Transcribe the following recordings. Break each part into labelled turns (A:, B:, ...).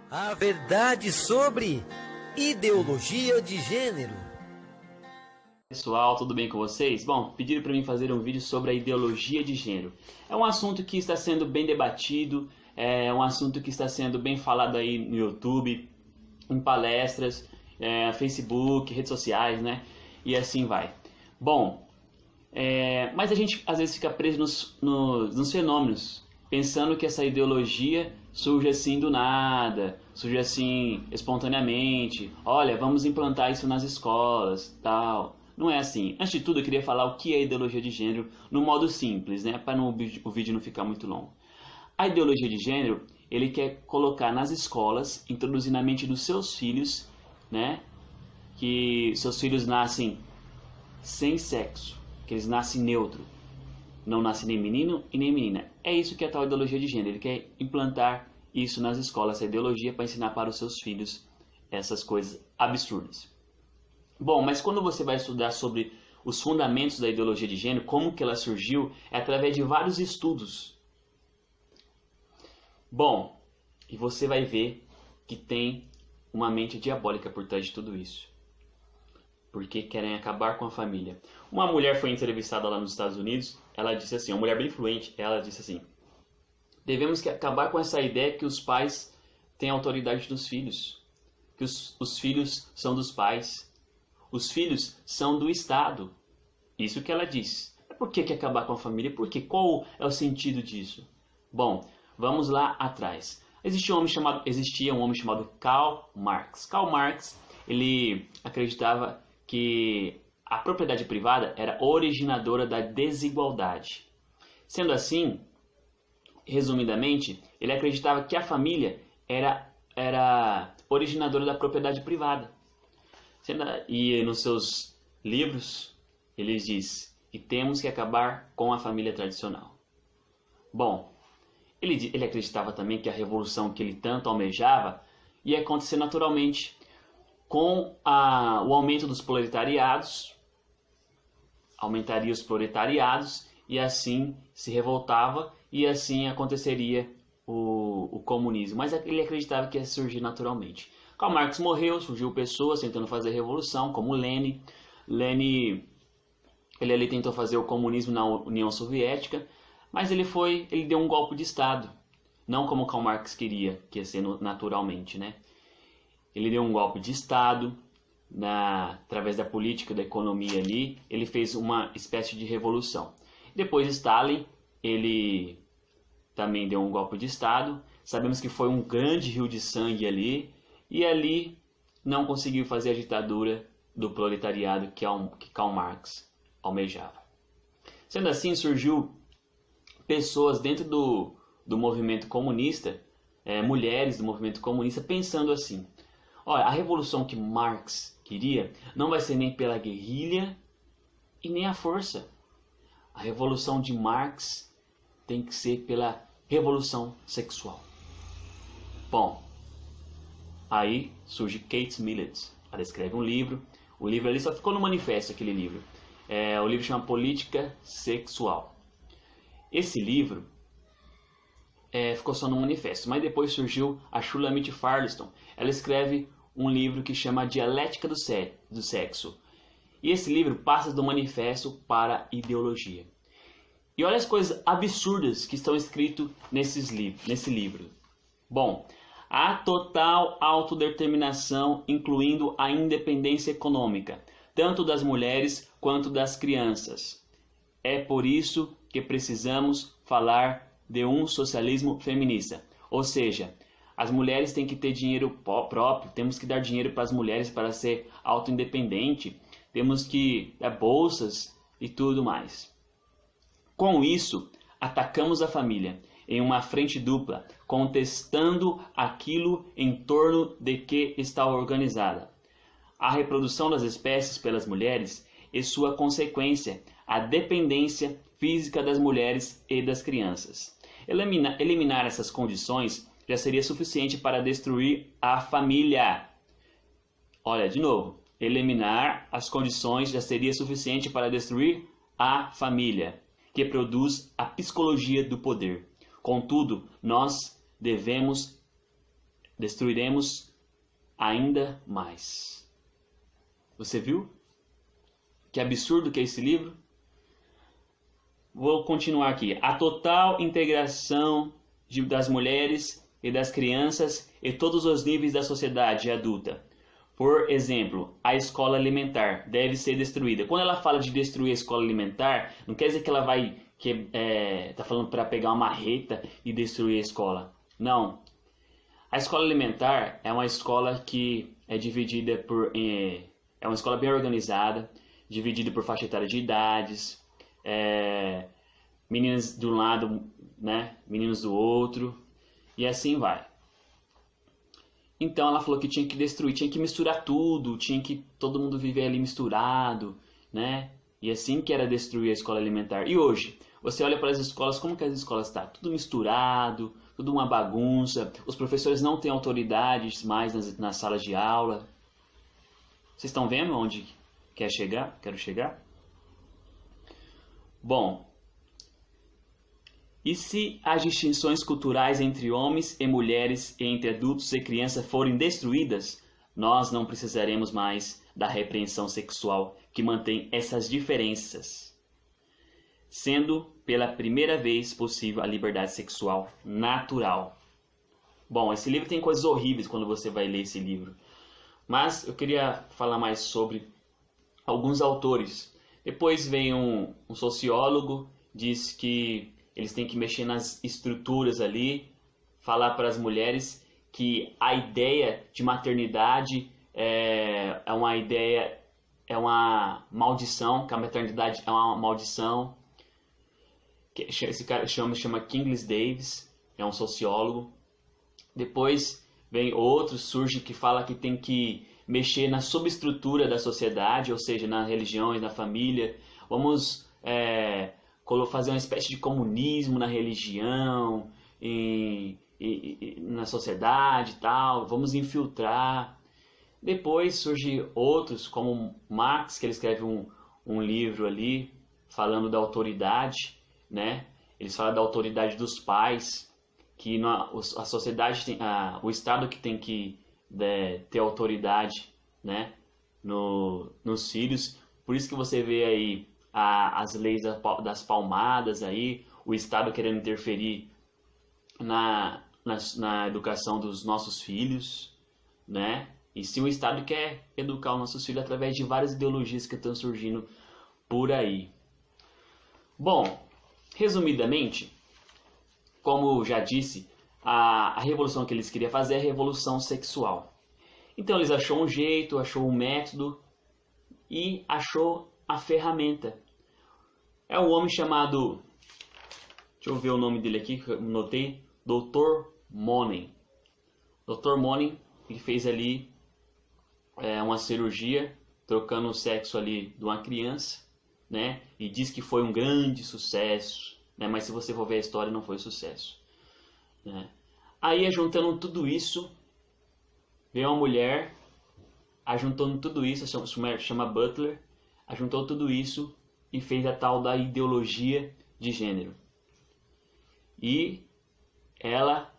A: A verdade sobre ideologia de gênero.
B: Pessoal, tudo bem com vocês? Bom, pediram para mim fazer um vídeo sobre a ideologia de gênero. É um assunto que está sendo bem debatido, é um assunto que está sendo bem falado aí no YouTube, em palestras, Facebook, redes sociais, né? E assim vai. Bom, mas a gente às vezes fica preso nos fenômenos, pensando que essa ideologia surge assim do nada, surge assim espontaneamente. Olha, vamos implantar isso nas escolas, tal. Não é assim. Antes de tudo, eu queria falar o que é ideologia de gênero no modo simples, né, para o vídeo não ficar muito longo. A ideologia de gênero, ele quer colocar nas escolas, introduzir na mente dos seus filhos, né, que seus filhos nascem sem sexo, que eles nascem neutro. Não nasce nem menino e nem menina. É isso que é a tal ideologia de gênero. Ele quer implantar isso nas escolas, essa ideologia, para ensinar para os seus filhos essas coisas absurdas. Bom, mas quando você vai estudar sobre os fundamentos da ideologia de gênero, como que ela surgiu, é através de vários estudos. Bom, e você vai ver que tem uma mente diabólica por trás de tudo isso. Porque querem acabar com a família. Uma mulher foi entrevistada lá nos Estados Unidos, ela disse assim, uma mulher bem influente, ela disse assim: devemos acabar com essa ideia que os pais têm autoridade dos filhos, que os filhos são dos pais, os filhos são do Estado. Isso que ela disse. Por que acabar com a família? Por quê? Qual é o sentido disso? Bom, vamos lá atrás. Existia um homem chamado Karl Marx. Karl Marx, ele acreditava que a propriedade privada era originadora da desigualdade. Sendo assim, resumidamente, ele acreditava que a família era originadora da propriedade privada. E nos seus livros, ele diz que temos que acabar com a família tradicional. Bom, ele acreditava também que a revolução que ele tanto almejava ia acontecer naturalmente, com o aumento dos proletariados, aumentaria os proletariados e assim se revoltava e assim aconteceria o comunismo. Mas ele acreditava que ia surgir naturalmente. Karl Marx morreu, surgiu pessoas tentando fazer revolução, como Lenin. Lenin, ele ali tentou fazer o comunismo na União Soviética, mas ele deu um golpe de Estado, não como Karl Marx queria, que ia ser naturalmente, né? Ele deu um golpe de Estado, através da política, da economia ali, ele fez uma espécie de revolução. Depois Stalin, ele também deu um golpe de Estado, sabemos que foi um grande rio de sangue ali, e ali não conseguiu fazer a ditadura do proletariado que Karl Marx almejava. Sendo assim, surgiu pessoas dentro do movimento comunista, mulheres do movimento comunista, pensando assim: olha, a revolução que Marx queria não vai ser nem pela guerrilha e nem a força. A revolução de Marx tem que ser pela revolução sexual. Bom, aí surge Kate Millett. Ela escreve um livro. O livro ali só ficou no manifesto, aquele livro. O livro chama Política Sexual. Esse livro ficou só no manifesto, mas depois surgiu a Shulamit Firestone. Ela escreve um livro que chama Dialética do Sexo. E esse livro passa do manifesto para a ideologia. E olha as coisas absurdas que estão escritas nesse livro. Bom, a total autodeterminação, incluindo a independência econômica, tanto das mulheres quanto das crianças. É por isso que precisamos falar de um socialismo feminista. Ou seja, as mulheres têm que ter dinheiro próprio, temos que dar dinheiro para as mulheres para ser autoindependente, temos que dar bolsas e tudo mais. Com isso, atacamos a família em uma frente dupla, contestando aquilo em torno de que está organizada. A reprodução das espécies pelas mulheres e sua consequência, a dependência física das mulheres e das crianças. Eliminar essas condições já seria suficiente para destruir a família. Olha, de novo, eliminar as condições já seria suficiente para destruir a família, que produz a psicologia do poder. Contudo, nós devemos destruiremos ainda mais. Você viu? Que absurdo que é esse livro? Vou continuar aqui. A total integração das mulheres e das crianças e todos os níveis da sociedade adulta. Por exemplo, a escola alimentar deve ser destruída. Quando ela fala de destruir a escola alimentar, não quer dizer que ela vai tá falando para pegar uma marreta e destruir a escola. Não. A escola alimentar é uma escola que é dividida é uma escola bem organizada, dividida por faixa etária de idades, meninas de um lado, né, meninos do outro, e assim vai. Então ela falou que tinha que destruir, tinha que misturar tudo, tinha que todo mundo viver ali misturado, né? E assim que era destruir a escola alimentar. E hoje, você olha para as escolas, como que as escolas estão? Tudo misturado, tudo uma bagunça, os professores não têm autoridade mais nas salas de aula. Vocês estão vendo onde quero chegar? Bom, e se as distinções culturais entre homens e mulheres e entre adultos e crianças forem destruídas, nós não precisaremos mais da repreensão sexual que mantém essas diferenças, sendo pela primeira vez possível a liberdade sexual natural. Bom, esse livro tem coisas horríveis quando você vai ler esse livro, mas eu queria falar mais sobre alguns autores. Depois vem um sociólogo, diz que eles têm que mexer nas estruturas ali, falar para as mulheres que a ideia de maternidade é uma maldição, que a maternidade é uma maldição. Esse cara chama Kingsley Davis, é um sociólogo. Depois vem outro, surge que fala que tem que mexer na subestrutura da sociedade, ou seja, nas religiões, na família. Vamos fazer uma espécie de comunismo na religião, na sociedade e tal, vamos infiltrar. Depois surge outros, como Marx, que ele escreve um livro ali, falando da autoridade, né? Eles falam da autoridade dos pais, que a sociedade tem, o Estado que tem que ter autoridade, né? Nos filhos. Por isso que você vê aí as leis das palmadas aí, o Estado querendo interferir na educação dos nossos filhos, né? E se o Estado quer educar os nossos filhos através de várias ideologias que estão surgindo por aí. Bom, resumidamente, como já disse, a revolução que eles queriam fazer é a revolução sexual. Então eles achou um jeito, achou um método e achou a ferramenta. É um homem chamado, deixa eu ver o nome dele aqui, que eu notei, Dr. Money. Dr. Money, ele fez ali uma cirurgia, trocando o sexo ali de uma criança, né? E diz que foi um grande sucesso, né? Mas se você for ver a história, não foi sucesso, né? Aí, juntando tudo isso, veio uma mulher, ajuntando tudo isso, chama Butler, ajuntou tudo isso e fez a tal da ideologia de gênero. E ela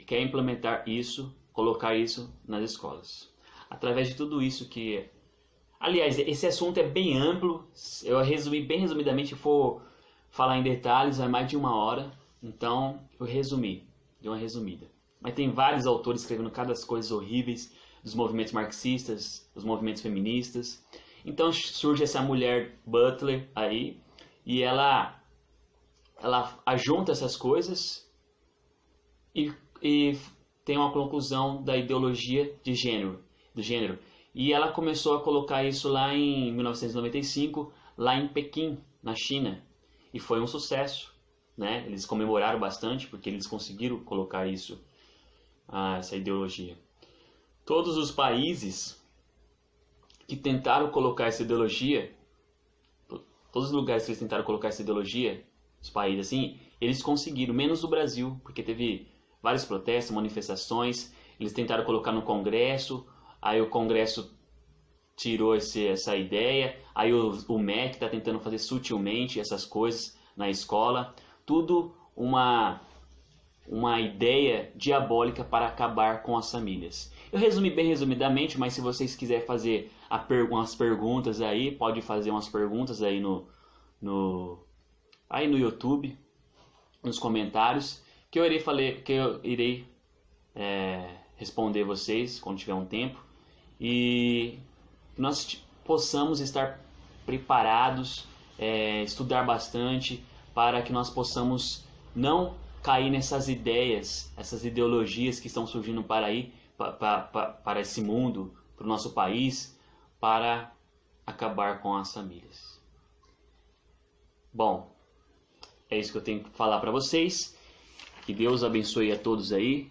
B: quer implementar isso, colocar isso nas escolas. Através de tudo isso que... Aliás, esse assunto é bem amplo, eu resumi bem resumidamente, se for falar em detalhes, vai mais de 1 hora, então eu resumi, dei uma resumida. Mas tem vários autores escrevendo cada coisas horríveis, dos movimentos marxistas, dos movimentos feministas. Então surge essa mulher Butler aí, e ela ajunta essas coisas e tem uma conclusão da ideologia de gênero, do gênero. E ela começou a colocar isso lá em 1995, lá em Pequim, na China. E foi um sucesso, né? Eles comemoraram bastante porque eles conseguiram colocar isso, essa ideologia. Todos os países que tentaram colocar essa ideologia, todos os lugares que eles tentaram colocar essa ideologia, os países assim, eles conseguiram, menos o Brasil, porque teve vários protestos, manifestações, eles tentaram colocar no Congresso, aí o Congresso tirou essa ideia, aí o MEC está tentando fazer sutilmente essas coisas na escola, tudo uma uma ideia diabólica para acabar com as famílias. Eu resumi bem resumidamente, mas se vocês quiserem fazer umas perguntas aí, pode fazer umas perguntas aí no YouTube, nos comentários, que eu irei responder vocês quando tiver um tempo, e nós possamos estar preparados, estudar bastante, para que nós possamos não cair nessas ideias, essas ideologias que estão surgindo para esse mundo, para o nosso país, para acabar com as famílias. Bom, é isso que eu tenho que falar para vocês. Que Deus abençoe a todos aí.